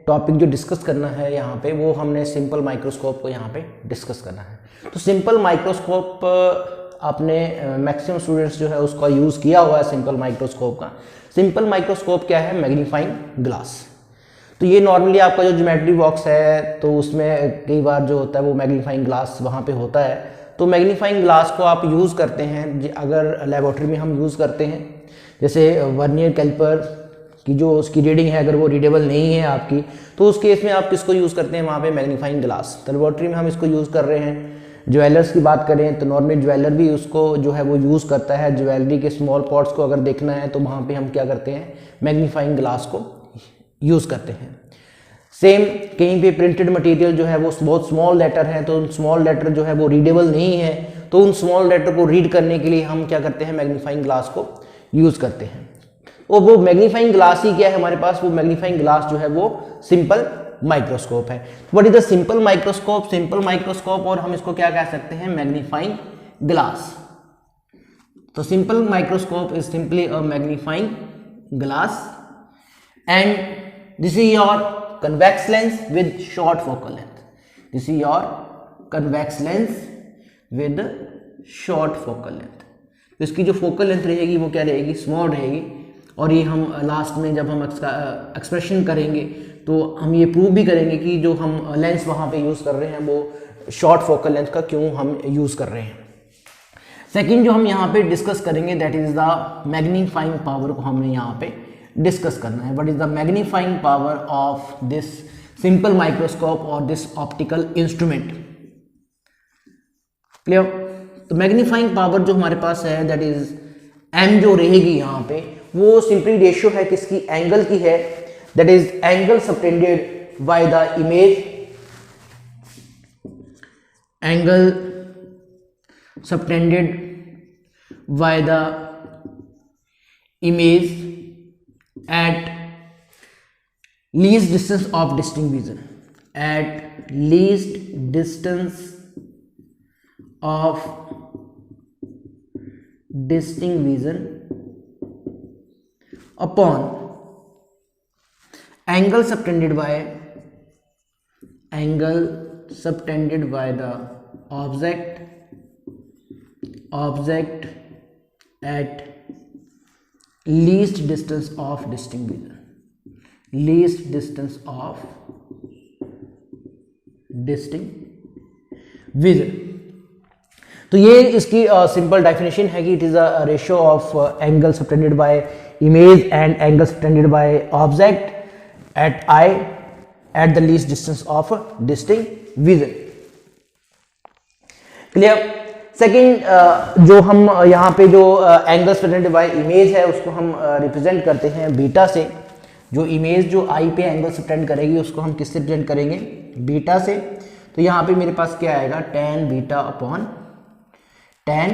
Topic जो discuss करना है यहाँ पे वो हमने सिंपल माइक्रोस्कोप को यहाँ पे डिस्कस करना है। तो सिंपल माइक्रोस्कोप आपने मैक्सिमम स्टूडेंट्स जो है उसका यूज़ किया हुआ है सिंपल माइक्रोस्कोप का। सिंपल माइक्रोस्कोप क्या है? Magnifying glass. तो ये नॉर्मली आपका जो ज्योमेट्री बॉक्स है तो उसमें कई बार जो होता है वो मैग्नीफाइंग ग्लास वहाँ पे होता है। तो मैग्नीफाइंग ग्लास को आप यूज़ करते हैं अगर लेबोरेटरी में हम यूज़ करते हैं, जैसे वर्नियर कैलिपर की जो उसकी रीडिंग है अगर वो रीडेबल नहीं है आपकी, तो उस केस में आप किसको यूज़ करते हैं? वहाँ पे मैग्नीफाइंग ग्लास। तो लेबोरेटरी में हम इसको यूज़ कर रहे हैं। ज्वेलर्स की बात करें तो नॉर्मली ज्वेलर भी उसको जो है वो यूज़ करता है। ज्वेलरी के स्मॉल पॉट्स को अगर देखना है तो वहाँ पे हम क्या करते हैं? मैग्नीफाइंग ग्लास को यूज़ करते हैं। सेम कहीं पे प्रिंटेड मटेरियल जो है वो बहुत स्मॉल लेटर है, तो उन स्मॉल लेटर जो है वो रीडेबल नहीं है, तो उन स्मॉल लेटर को रीड करने के लिए हम क्या करते हैं? मैग्नीफाइंग ग्लास को यूज़ करते हैं। और वो मैग्नीफाइंग ग्लास ही क्या है हमारे पास? वो मैग्नीफाइंग ग्लास जो है वो सिंपल माइक्रोस्कोप है। What is the simple microscope? Simple microscope और हम इसको क्या कह सकते हैं? Magnifying glass. तो simple microscope is simply a magnifying glass and this is your convex lens with short focal length. This is your convex lens with short focal length. तो इसकी जो फोकल लेंथ रहेगी वो क्या रहेगी? स्मॉल रहेगी। और ये हम लास्ट में जब हम एक्सप्रेशन करेंगे तो हम ये प्रूव भी करेंगे कि जो हम लेंस वहाँ पे यूज़ कर रहे हैं वो शॉर्ट फोकल लेंथ का क्यों हम यूज़ कर रहे हैं। सेकेंड जो हम यहाँ पे डिस्कस करेंगे that is the magnifying power को हमने यहाँ पे डिस्कस करना है। What is the magnifying power of this simple microscope और दिस ऑप्टिकल इंस्ट्रूमेंट। क्लियर? तो मैग्नीफाइंग पावर जो हमारे पास है दैट इज एम जो रहेगी यहाँ पे वो सिंपली रेशियो है किसकी? एंगल की है। That is angle subtended by the image, angle subtended by the image at least distance of distinct vision, at least distance of distinct vision upon angle subtended by the object at least distance of distinct vision, least distance of distinct vision। तो ये इसकी simple definition है कि it is a ratio of angle subtended by image and angle subtended by object at I at the least distance of distinct vision. Clear? Second जो हम यहाँ पे जो एंगल सबटेंडेड बाय इमेज है उसको हम रिप्रेजेंट करते हैं बीटा से। जो इमेज जो आई पे एंगल सबटेंड करेगी उसको हम किससे रिप्रेजेंट करेंगे? बीटा से। तो यहाँ पे मेरे पास क्या आएगा? tan beta upon tan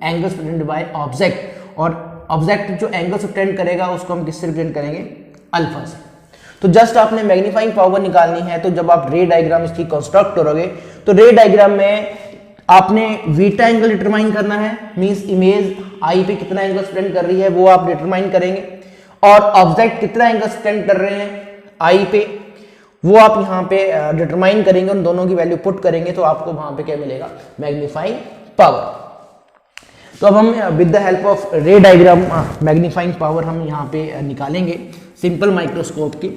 angle subtended by object, और ऑब्जेक्ट जो एंगल सबटेंड करेगा उसको हम किससे रिप्रेजेंट करेंगे? अल्फा से। तो जस्ट आपने मैग्नीफाइंग पावर निकालनी है तो जब आप रे डायग्राम इसकी कंस्ट्रक्ट करोगे तो रे डायग्राम में आपने बीटा एंगल डिटरमाइन करना है, मींस इमेज आई पे कितना एंगल स्पेंड कर रही है वो आप डिटरमाइन करेंगे, और ऑब्जेक्ट कितना एंगल स्पेंड कर रहे हैं आई पे वो आप यहाँ पे डिटरमाइन करेंगे। उन दोनों की वैल्यू पुट करेंगे तो आपको वहां पे क्या मिलेगा? Magnifying power. तो अब हम विद द हेल्प ऑफ रे डायग्राम मैग्नीफाइंग पावर हम यहाँ पे निकालेंगे सिंपल माइक्रोस्कोप की।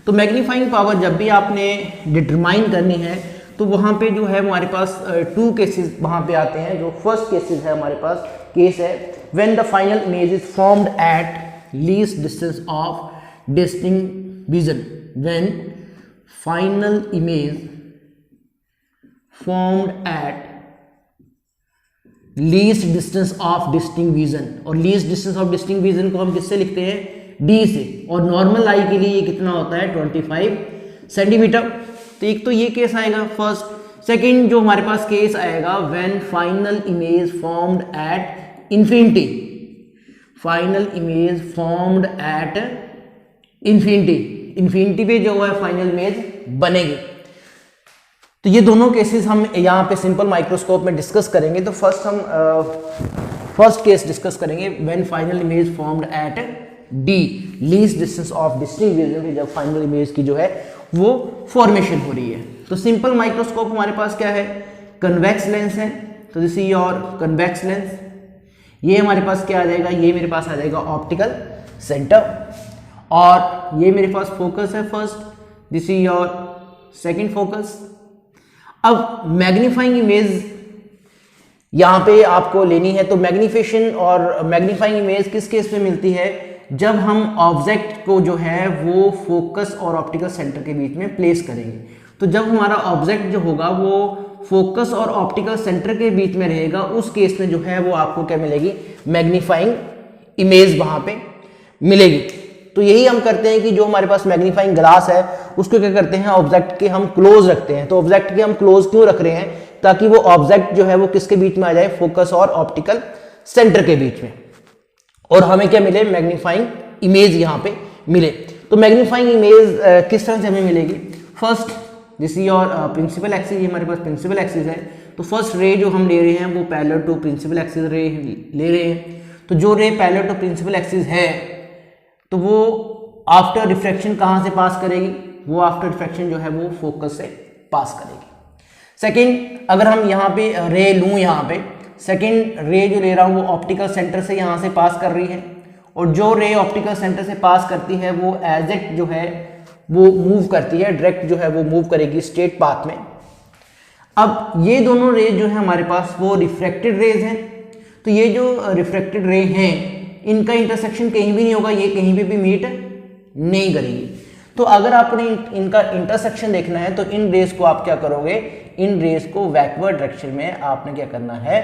तो मैग्नीफाइंग पावर जब भी आपने डिटरमाइन करनी है तो वहाँ पे जो है हमारे पास टू केसेस वहाँ पे आते हैं। जो फर्स्ट केसेस है हमारे पास केस है when the final image is formed at least distance of distinct vision, when final image formed at least distance of distinct vision. और least distance of distinct vision को हम किससे लिखते हैं? डी से। और नॉर्मल आई के लिए ये कितना होता है? 25 सेंटीमीटर। तो एक तो ये केस आएगा फर्स्ट। सेकंड जो हमारे पास केस आएगा when final image formed at infinity, final image formed at infinity, infinity पे जो है फाइनल इमेज बनेगी। तो ये दोनों केसेस हम यहाँ पे सिंपल माइक्रोस्कोप में डिस्कस करेंगे। तो फर्स्ट हम फर्स्ट केस डिस्कस करेंगे when final image formed eight D, least distance of distinct vision पे जब फाइनल इमेज की जो है वो फॉर्मेशन हो रही है। तो सिंपल माइक्रोस्कोप हमारे पास क्या है, कन्वेक्स लेंस है, तो this is your convex lens. ये हमारे पास क्या आ जाएगा, ये मेरे पास आ जाएगा ऑप्टिकल सेंटर, और ये मेरे पास फोकस है first, this is your second focus. अब मैग्नीफाइंग इमेज यहां पे आपको लेनी है, तो मैग्निफिकेशन और मैग्नीफाइंग इमेज किस केस में मिलती है, जब हम ऑब्जेक्ट को जो है वो फोकस और ऑप्टिकल सेंटर के बीच में प्लेस करेंगे। तो जब हमारा ऑब्जेक्ट जो होगा वो फोकस और ऑप्टिकल सेंटर के बीच में रहेगा, उस केस में जो है वो आपको क्या मिलेगी, मैग्नीफाइंग इमेज वहां पे मिलेगी। तो यही हम करते हैं कि जो हमारे पास मैग्नीफाइंग ग्लास है उसको क्या करते हैं, ऑब्जेक्ट के हम क्लोज रखते हैं। तो ऑब्जेक्ट के हम क्लोज क्यों रख रहे हैं, ताकि वो ऑब्जेक्ट जो है वो किसके बीच में आ जाए, फोकस और ऑप्टिकल सेंटर के बीच में, और हमें क्या मिले, मैग्नीफाइंग इमेज यहां पे मिले। तो मैग्नीफाइंग इमेज किस तरह से हमें मिलेगी, first this is your principal axis, ये हमारे पास प्रिंसिपल एक्सिस है। तो फर्स्ट रे जो हम ले रहे हैं वो पैरेलल टू प्रिंसिपल एक्सिस रे ले रहे हैं। तो जो ray parallel to principal axis है तो वो आफ्टर रिफ्रैक्शन कहां से पास करेगी, वो आफ्टर रिफ्रैक्शन जो है वो फोकस से पास करेगी। सेकंड, अगर हम यहाँ पे रे लूँ, यहाँ पे सेकंड रे जो ले रहा हूँ वो ऑप्टिकल सेंटर से यहाँ से पास कर रही है, और जो रे ऑप्टिकल सेंटर से पास करती है वो एज इट जो है वो मूव करती है, डायरेक्ट जो है वो मूव करेगी स्ट्रेट पाथ में। अब ये दोनों रे जो है हमारे पास वो रिफ्रैक्टेड रेज हैं। तो ये जो रिफ्रैक्टेड रे हैं इनका इंटरसेक्शन कहीं भी नहीं होगा, ये कहीं पे भी मीट नहीं करेगी। तो अगर आपने इनका इंटरसेक्शन देखना है तो इन रेस को आप क्या करोगे, इन रेस को बैकवर्ड डायरेक्शन में आपने क्या करना है,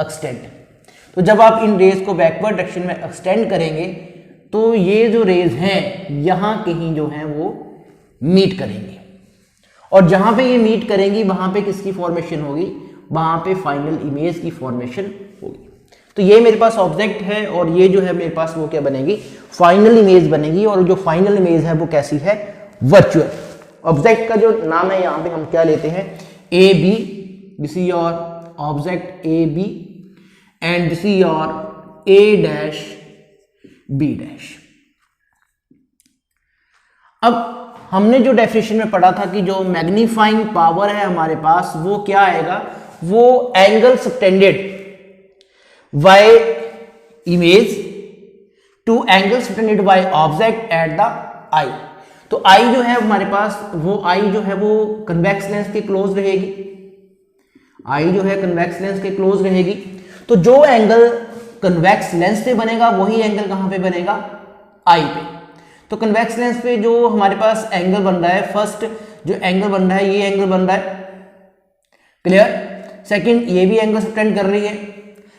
एक्सटेंड। तो जब आप इन रेस को बैकवर्ड डायरेक्शन में एक्सटेंड करेंगे तो ये जो रेज हैं यहां कहीं जो है वो मीट करेंगी, और जहां पे ये मीट करेंगी वहां पे किसकी फॉर्मेशन होगी, वहां पे फाइनल इमेज की फॉर्मेशन होगी। तो ये मेरे पास ऑब्जेक्ट है और ये जो है मेरे पास वो क्या बनेगी, फाइनल इमेज बनेगी। और जो फाइनल इमेज है वो कैसी है, वर्चुअल। ऑब्जेक्ट का जो नाम है यहाँ पे हम क्या लेते हैं, A B, this is your object A B, and this is your A dash B dash. अब हमने जो डेफिनेशन में पढ़ा था कि जो मैग्नीफाइंग पावर है हमारे पास वो क्या आएगा, वो angle subtended by image to angle subtended by object at the eye। तो आई जो है हमारे पास वो आई जो है वो कन्वेक्स लेंस के क्लोज रहेगी, आई जो है कन्वेक्स लेंस के क्लोज रहेगी। तो जो एंगल कन्वेक्स लेंस पे बनेगा वही एंगल कहां पे बनेगा, आई पे। तो कन्वेक्स लेंस पे जो हमारे पास एंगल बन रहा है, फर्स्ट जो एंगल बन रहा है ये एंगल बन रहा है, क्लियर। सेकंड ये भी एंगल सबटेंड कर रही है,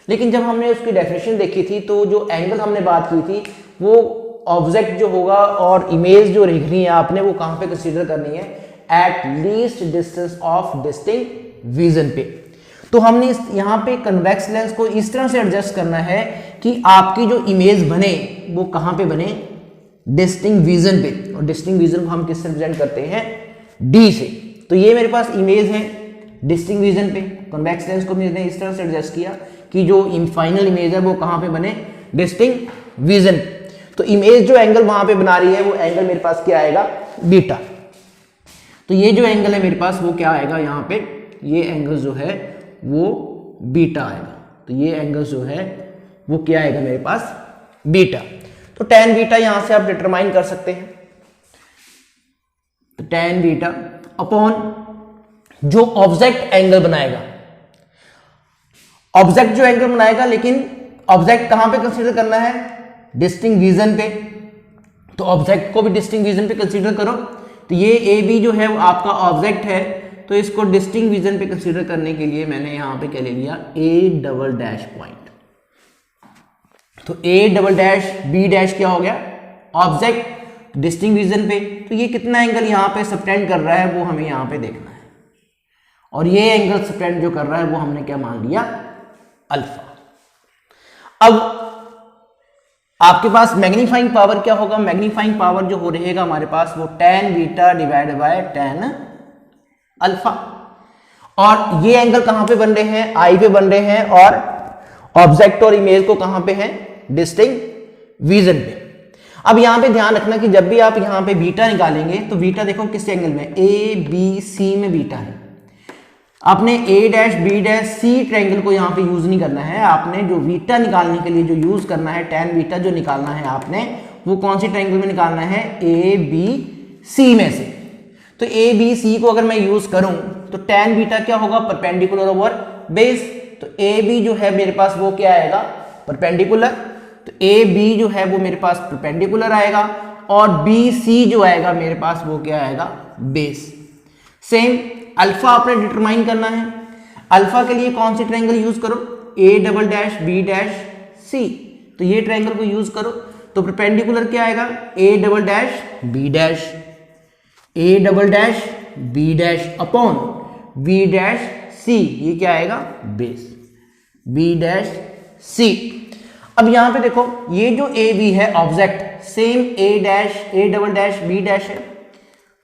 लेकिन जब हमने उसकी डेफिनेशन देखी थी तो जो एंगल हमने बात की थी वो ऑब्जेक्ट जो होगा और इमेज जो लिख रही है आपने वो कहां पे कंसीडर करनी है, eight least distance of distinct vision पे। तो हमने यहाँ पे कन्वेक्स लेंस को इस तरह से एडजस्ट करना है कि आपकी जो इमेज बने वो कहां पे बने, डिस्टिंक्ट विजन पे। और डिस्टिंक्ट विजन को हम किससे रिप्रेजेंट करते हैं, डी से। तो ये मेरे पास इमेज है डिस्टिंक्ट विजन पे, कन्वेक्स लेंस को मैंने इस तरह से एडजस्ट किया कि जो फाइनल इमेज है वो कहां पे बने, डिस्टिंक्ट विजन। तो इमेज जो एंगल वहां पे बना रही है वो एंगल मेरे पास क्या आएगा, बीटा। तो ये जो एंगल है मेरे पास वो क्या आएगा, यहाँ पे ये एंगल जो है वो बीटा आएगा। तो ये एंगल जो है वो क्या आएगा मेरे पास, बीटा। तो tan बीटा यहां से आप डिटरमाइन कर सकते हैं। तो tan बीटा अपॉन जो ऑब्जेक्ट एंगल बनाएगा, ऑब्जेक्ट जो एंगल बनाएगा, लेकिन ऑब्जेक्ट कहां पे कंसीडर करना है, डिस्टिंक्ट विजन पे। तो ऑब्जेक्ट को भी डिस्टिंक्ट विजन पे कंसीडर करो। तो ये ए बी जो है वो आपका ऑब्जेक्ट है, तो इसको डिस्टिंक्ट विजन पे कंसीडर करने के लिए मैंने यहां पे क्या ले लिया, ए डबल डैश पॉइंट। तो A double dash B dash क्या हो गया, ऑब्जेक्ट डिस्टिंक्ट विजन पे। तो ये कितना एंगल यहां पे सबटेंड कर रहा है वो हमें यहां पे देखना है, और ये एंगल सबटेंड जो कर रहा है वो हमने क्या मान लिया, अल्फा। अब आपके पास मैग्नीफाइंग पावर क्या होगा, मैग्नीफाइंग पावर जो हो रहेगा हमारे पास वो tan beta divide by tan alpha. और ये एंगल कहां पे बन रहे हैं, आई पे बन रहे हैं, और ऑब्जेक्ट और इमेज को कहां पे है, डिस्टिंक्ट विजन पे। अब यहाँ पे ध्यान रखना कि जब भी आप यहाँ पे बीटा निकालेंगे तो बीटा देखो किस एंगल में, ए बी सी में बीटा है। आपने A dash B dash C triangle को यहाँ पे यूज नहीं करना है, आपने जो बीटा निकालने के लिए जो यूज करना है, tan बीटा जो निकालना है आपने, वो कौन सी ट्रायंगल में निकालना है, ए बी सी में से। तो ए बी सी को अगर मैं यूज करूं तो tan बीटा क्या होगा, परपेंडिकुलर ओवर बेस। तो ए बी जो है मेरे पास वो क्या आएगा, परपेंडिकुलर। तो ए बी जो है वो मेरे पास परपेंडिकुलर आएगा और बी सी जो आएगा मेरे पास वो क्या आएगा, बेस। सेम अल्फा आपने डिटरमाइन करना है। अल्फा के लिए कौन सी ट्रायंगल यूज करो, A double dash B dash C. तो ये ट्रायंगल को यूज करो। तो परपेंडिकुलर क्या आएगा, A double dash B dash, A double dash B dash upon B dash C, ये क्या आएगा, बेस, बी डैश सी। अब यहां पे देखो ये जो ए बी है object same A dash A double dash B dash है।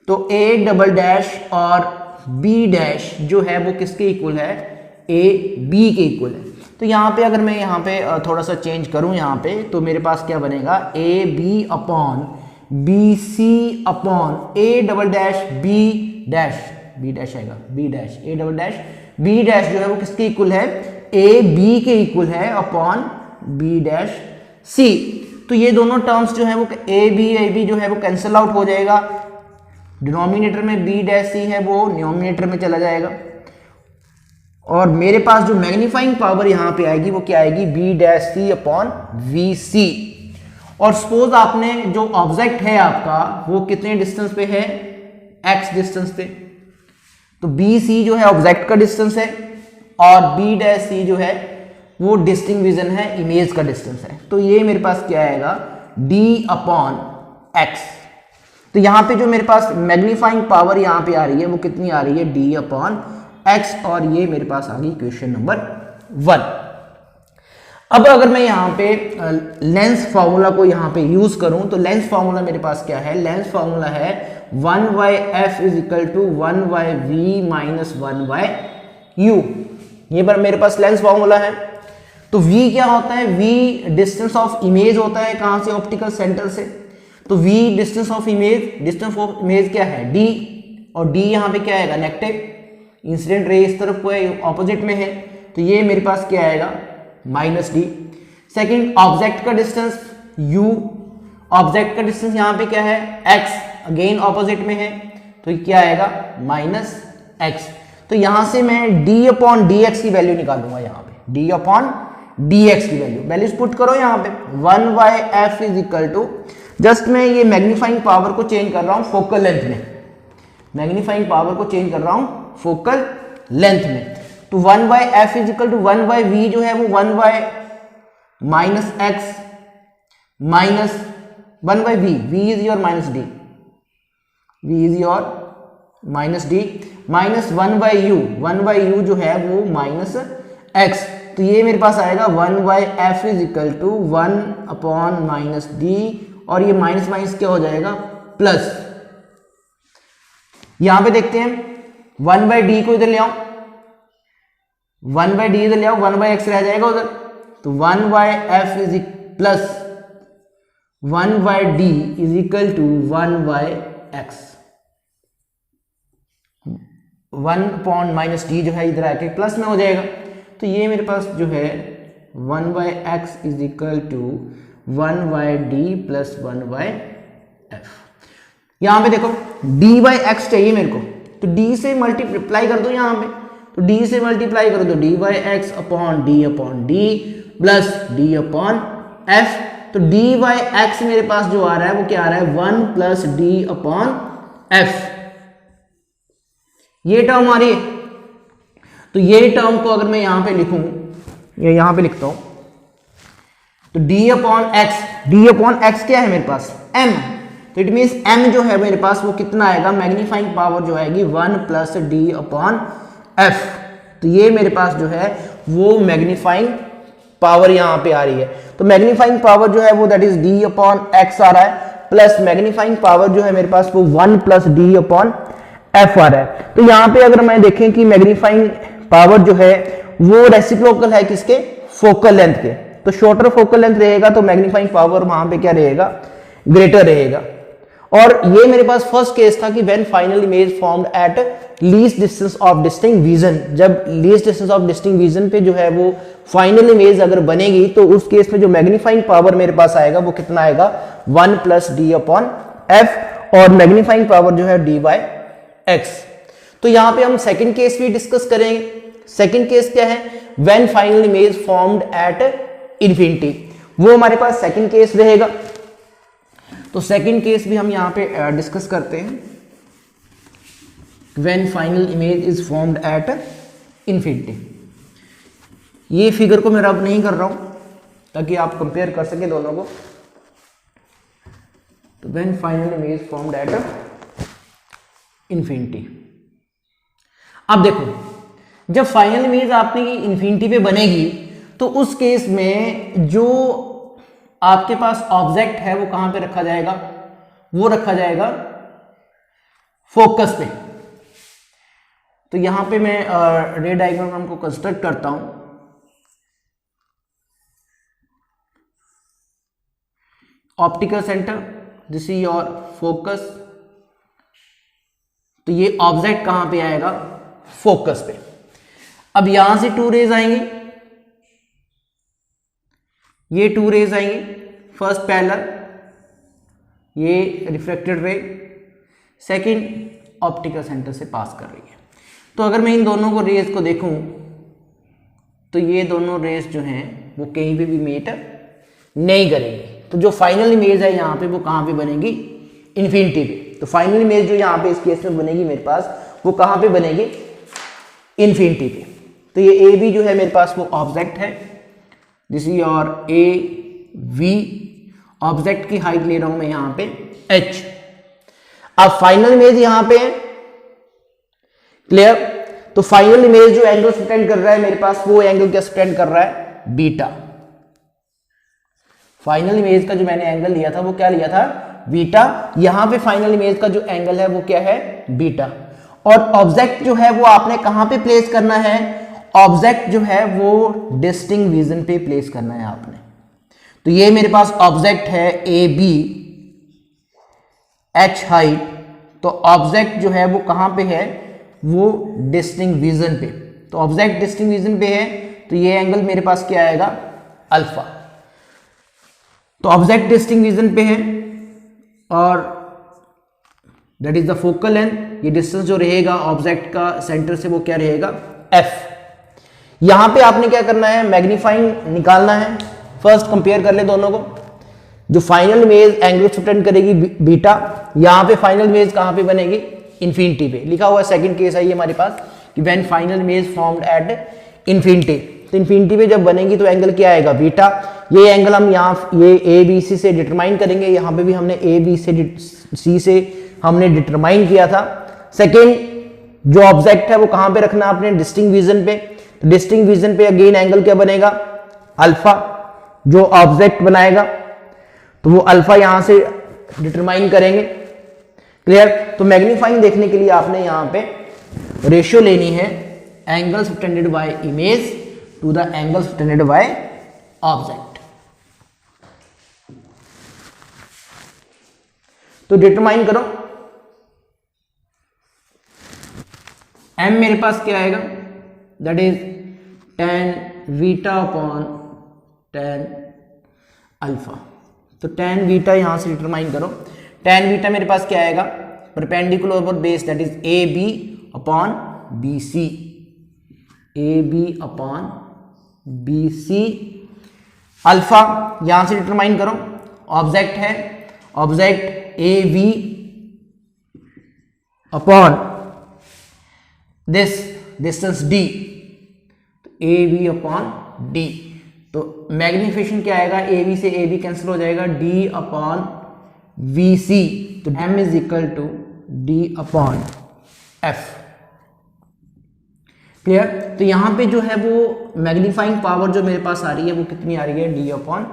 तो ए डबल डैश और बी डैश जो है वो किसके इक्वल है, ए बी के इक्वल है। तो यहाँ पे अगर मैं यहाँ पे थोड़ा सा चेंज करूँ यहाँ पे, तो मेरे पास क्या बनेगा, A B upon B C upon A double dash B dash आएगा, B dash A double dash B dash जो है वो किसके इक्वल है, ए बी के इक्वल है अपॉन बी डैश सी। तो ये दोनों टर्म्स जो है वो ए बी जो है वो कैंसिल आउट हो जाएगा। डिनोमिनेटर में बी डैश सी है वो न्यूमिनेटर में चला जाएगा और मेरे पास जो मैग्नीफाइंग पावर यहां पे आएगी वो क्या आएगी, B dash C upon V C. और सपोज आपने जो ऑब्जेक्ट है आपका वो कितने डिस्टेंस पे है, एक्स डिस्टेंस पे। तो बी सी जो है ऑब्जेक्ट का डिस्टेंस है और बी डैश सी जो है वो डिस्टिंक्ट विजन है, इमेज का डिस्टेंस है। तो ये मेरे पास क्या आएगा, डी अपॉन एक्स। तो यहां पे जो मेरे पास मैग्नीफाइंग पावर यहां पे आ रही है वो कितनी आ रही है, डी अपॉन एक्स। और ये मेरे पास आ गई इक्वेशन नंबर 1। अब अगर मैं यहाँ पे लेंस फार्मूला को यहाँ पे यूज करूं तो लेंस फार्मूला मेरे पास क्या है, लेंस फार्मूला है 1/f is equal to 1/v minus 1/u। ये पर मेरे पास लेंस फार्मूला है। तो v क्या होता है, v डिस्टेंस ऑफ इमेज होता है, कहां से, ऑप्टिकल सेंटर से। तो v distance of image, distance of image क्या है, d, और d यहाँ पे क्या आएगा, नेगेटिव। इंसिडेंट रे इस तरफ को है, ऑपोजिट में है, तो ये मेरे पास क्या आएगा, माइनस डी। सेकेंड, ऑब्जेक्ट का डिस्टेंस u, ऑब्जेक्ट का डिस्टेंस यहाँ पे क्या है, x, अगेन ऑपोजिट में है, तो ये क्या आएगा, माइनस x। तो यहां से मैं d अपॉन डी एक्स की वैल्यू निकालूंगा, यहाँ पे d अपॉन डी एक्स की वैल्यूज पुट करो यहाँ पे। 1/f is equal to, just मैं ये मैग्नीफाइंग पावर को चेंज कर रहा हूं फोकल लेंथ में, मैग्नीफाइंग पावर को चेंज कर रहा हूं फोकल लेंथ में। तो 1/f is equal to 1/v जो है वो 1/ minus x minus 1/v, v is your minus D, v is your minus D, minus 1/u, 1/u जो है वो माइनस x। तो ये मेरे पास आएगा 1/f is equal to 1 upon minus D, और ये माइनस माइनस क्या हो जाएगा, प्लस। यहां पे देखते हैं 1/d को इधर ले आओ, 1/d इधर ले आओ, 1/x रह जाएगा उधर। तो 1/f is plus 1/d is equal to 1/x, 1 upon minus D जो है इधर आके प्लस में हो जाएगा। तो ये मेरे पास जो है 1/x is equal to 1/d plus 1/f। यहां पे देखो d/x चाहिए मेरे को, तो d से मल्टीप्लाई कर दो यहाँ पे। तो d से मल्टीप्लाई करो तो d/x upon d plus d upon f। तो d/x मेरे पास जो आ रहा है वो क्या आ रहा है, 1 प्लस d अपॉन f, ये टर्म आ रही है। तो ये टर्म को अगर मैं यहां पे लिखूं, या यहां पे लिखता हूं, तो d अपॉन x क्या है मेरे पास, m। तो इट मीन्स m जो है मेरे पास वो कितना आएगा, मैग्नीफाइंग पावर जो आएगी 1 प्लस d अपॉन f। तो ये मेरे पास जो है वो मैग्नीफाइंग पावर यहां पे आ रही है। तो मैग्नीफाइंग पावर जो है वो that is d upon x आ रहा है, प्लस मैग्नीफाइंग पावर जो है मेरे पास वो 1 प्लस d अपॉन f आ रहा है। तो यहां पे अगर मैं देखें कि मैग्नीफाइंग पावर जो है वो रेसिप्रोकल है किसके, फोकल लेंथ के। तो शॉर्टर फोकल लेंथ रहेगा तो मैग्नीफाइंग पावर वहां पे क्या रहेगा, ग्रेटर रहेगा। और ये मेरे पास फर्स्ट केस था कि when final image formed at least distance of distinct vision, जब least distance of distinct vision पे जो है वो फाइनल इमेज अगर बनेगी तो उस केस में जो मैग्नीफाइंग पावर मेरे पास आएगा वो कितना आएगा 1 + d/f, और मैग्नीफाइंग पावर जो है d/x। तो यहां पे हम सेकंड केस भी डिस्कस करेंगे। सेकंड केस क्या है, when final image formed at infinity, वो हमारे पास सेकंड केस रहेगा। तो सेकंड केस भी हम यहां पे डिस्कस करते हैं, when final image is formed at infinity. ये फिगर को मैं रब नहीं कर रहा हूं ताकि आप कंपेयर कर सके दोनों को। तो when final image formed at infinity, अब देखो जब फाइनल इमेज आपने इन्फिनिटी पे बनेगी तो उस केस में जो आपके पास ऑब्जेक्ट है वो कहां पे रखा जाएगा, वो रखा जाएगा फोकस पे। तो यहां पे मैं रे डायग्राम को कंस्ट्रक्ट करता हूं। Optical centre, this is your focus. तो ये ऑब्जेक्ट कहां पे आएगा, फोकस पे। अब यहां से 2 रेज आएंगी, ये 2 रेज आएंगी, फर्स्ट पैरेलल, ये reflected ray, second optical centre से पास कर रही है। तो अगर मैं इन दोनों को रेज को देखूं तो ये दोनों रेज जो हैं वो कहीं पे भी मीट नहीं करेंगी। तो जो फाइनल इमेज है यहाँ पे वो कहाँ पे बनेगी, इन्फिनिटी पे। तो फाइनल इमेज जो यहाँ पे इस केस में बनेगी मेरे पास, वो कहाँ पे बनेगी, इन्फिनिटी पे। तो ये ए बी जो है मेरे पास वो ऑब्जेक्ट है, this is your A V. Object की हाइट ले रहा हूं मैं यहाँ पे h। अब फाइनल इमेज यहाँ पे है, क्लियर। तो फाइनल इमेज जो एंगल स्टैंड कर रहा है मेरे पास, वो एंगल क्या स्टैंड कर रहा है, बीटा। फाइनल इमेज का जो मैंने एंगल लिया था वो क्या लिया था, बीटा। यहां पे फाइनल इमेज का जो एंगल है वो क्या है, बीटा। और ऑब्जेक्ट जो है वो आपने कहां पे प्लेस करना है, ऑब्जेक्ट जो है वो डिस्टिंक्ट विजन पे प्लेस करना है आपने। तो ये मेरे पास ऑब्जेक्ट है ए बी, एच हाइट। तो ऑब्जेक्ट जो है वो कहां पे है, वो डिस्टिंक्ट विजन पे। तो ऑब्जेक्ट डिस्टिंक्ट विजन पे है, तो ये एंगल मेरे पास क्या आएगा, अल्फा। तो ऑब्जेक्ट डिस्टिंक्ट विजन पे है और that is the focal length. ये डिस्टेंस जो रहेगा ऑब्जेक्ट का सेंटर से वो क्या रहेगा, एफ। यहां पे आपने क्या करना है, मैग्नीफाइंग निकालना है। फर्स्ट कंपेयर कर ले दोनों को। जो फाइनल इमेज एंगल स्टैंड करेगी बीटा, यहां पे फाइनल इमेज कहां पे बनेगी, इन्फिनिटी पे। लिखा हुआ है सेकंड केस है ये हमारे पास कि when final image formed at infinity. तो इन्फिनिटी पे जब बनेगी तो एंगल क्या आएगा, बीटा। ये एंगल हम यहाँ ये ए बी सी से डिटरमाइन करेंगे। यहाँ पे भी हमने ए बी से सी से हमने डिटरमाइन किया था। सेकेंड जो ऑब्जेक्ट है वो कहाँ पे रखना है आपने, डिस्टिंक्ट विजन पे। तो डिस्टिंक्ट विजन पे अगेन एंगल क्या बनेगा, अल्फा। जो ऑब्जेक्ट बनाएगा तो वो अल्फा यहां से डिटरमाइन करेंगे, क्लियर। तो मैग्नीफाइंग देखने के लिए आपने यहां पे रेशियो लेनी है, angle subtended by image to the angle subtended by object. तो डिटरमाइन करो, m मेरे पास क्या आएगा, that is tan beta upon tan alpha. तो tan बीटा यहां से डिटरमाइन करो। tan बीटा मेरे पास क्या आएगा, perpendicular over base, that is A B upon B C, A B upon B C. Alpha यहां से डिटरमाइन करो, ऑब्जेक्ट है, object A V upon this distance D, A B upon D. तो magnification क्या आएगा, ए बी से A B cancel हो जाएगा, डी अपॉन वी सी। तो m is equal to D upon F, clear. तो यहां पे जो है वो मैग्नीफाइंग पावर जो मेरे पास आ रही है वो कितनी आ रही है, डी अपॉन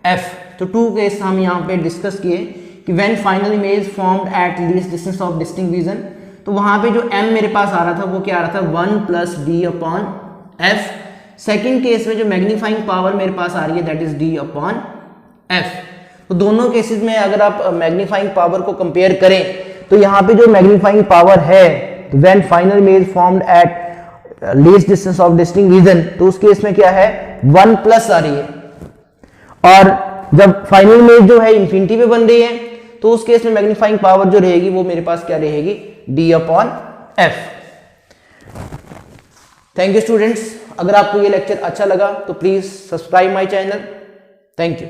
एफ। तो 2 केस हम यहां पे डिस्कस किए कि when final image formed at least distance of distinct vision, तो वहां पे जो m मेरे पास आ रहा था वो क्या आ रहा था, 1 plus D upon F. Second case में जो मैग्नीफाइंग पावर मेरे पास आ रही है that is D upon F. तो तो दोनों केसेस में अगर आप मैग्नीफाइंग पावर को कंपेयर करें तो यहाँ पे जो मैग्नीफाइंग पावर है when final image formed at least distance of distinct region, तो उस केस में क्या है 1 प्लस आ रही है, और जब फाइनल इमेज जो है इंफिनिटी पे बन रही है तो उस केस में मैग्नीफाइंग पावर जो रहेगी वो मेरे पास क्या रहेगी D/F। थैंक यू स्टूडेंट्स, अगर आपको ये लेक्चर अच्छा लगा तो please subscribe my channel. Thank you.